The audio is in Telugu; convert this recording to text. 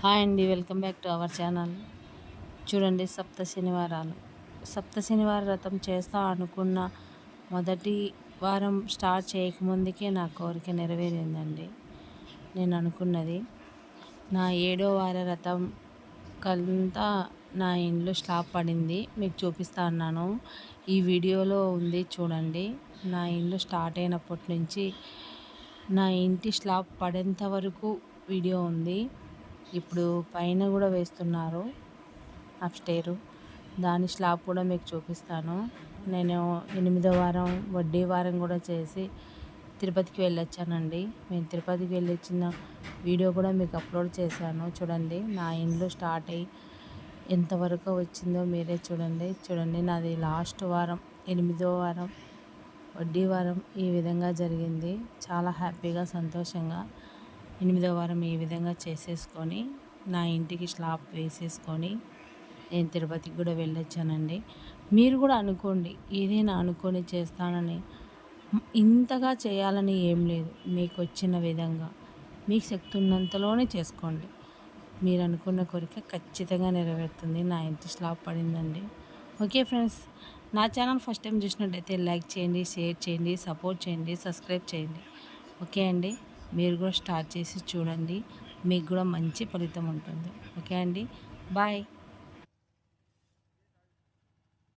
హాయ్ అండి, welcome back to our channel. చూడండి, సప్త శనివార వ్రతం చేస్తా అనుకున్న మొదటి వారం స్టార్ట్ చేయకముందుకే నా కోరిక నెరవేరిందండి. నేను అనుకున్నది నా 7వ వార వ్రతం కంతా నా ఇంట్లో స్లాబ్ పడింది. మీకు చూపిస్తా అన్నాను, ఈ వీడియోలో ఉంది చూడండి. నా ఇల్లు స్టార్ట్ అయినప్పటి నుంచి నా ఇంటి స్లాబ్ పడేంత వరకు వీడియో ఉంది. ఇప్పుడు పైన కూడా వేస్తున్నారు అప్స్టైరు, దాని స్లాబ్ కూడా మీకు చూపిస్తాను. నేను 8వ వారం వడ్డీ వారం కూడా చేసి తిరుపతికి వెళ్ళొచ్చానండి. మేము తిరుపతికి వెళ్ళొచ్చిన వీడియో కూడా మీకు అప్లోడ్ చేశాను. చూడండి, నా ఇండ్లు స్టార్ట్ అయ్యి ఎంతవరకు వచ్చిందో మీరే చూడండి. నాది లాస్ట్ వారం 8వ వారం వడ్డీ వారం ఈ విధంగా జరిగింది. చాలా హ్యాపీగా సంతోషంగా 8వ వారం ఈ విధంగా చేసేసుకొని నా ఇంటికి స్లాబ్ వేసేసుకొని నేను తిరుపతికి కూడా వెళ్ళొచ్చానండి. మీరు కూడా అనుకోండి, ఏదైనా అనుకొని చేస్తానని. ఇంతగా చేయాలని ఏం లేదు, మీకు వచ్చిన విధంగా మీకు శక్తి ఉన్నంతలోనే చేసుకోండి. మీరు అనుకున్న కోరిక ఖచ్చితంగా నెరవేరుతుంది. నా ఇంటి స్లాబ్ పడిందండి. ఓకే ఫ్రెండ్స్, నా ఛానల్ ఫస్ట్ టైం చూసినట్టయితే లైక్ చేయండి, షేర్ చేయండి, సపోర్ట్ చేయండి, సబ్స్క్రైబ్ చేయండి. ఓకే అండి, మీరు కూడా స్టార్ట్ చేసి చూడండి, మీకు కూడా మంచి ఫలితం ఉంటుంది. ఓకే అండి, బాయ్.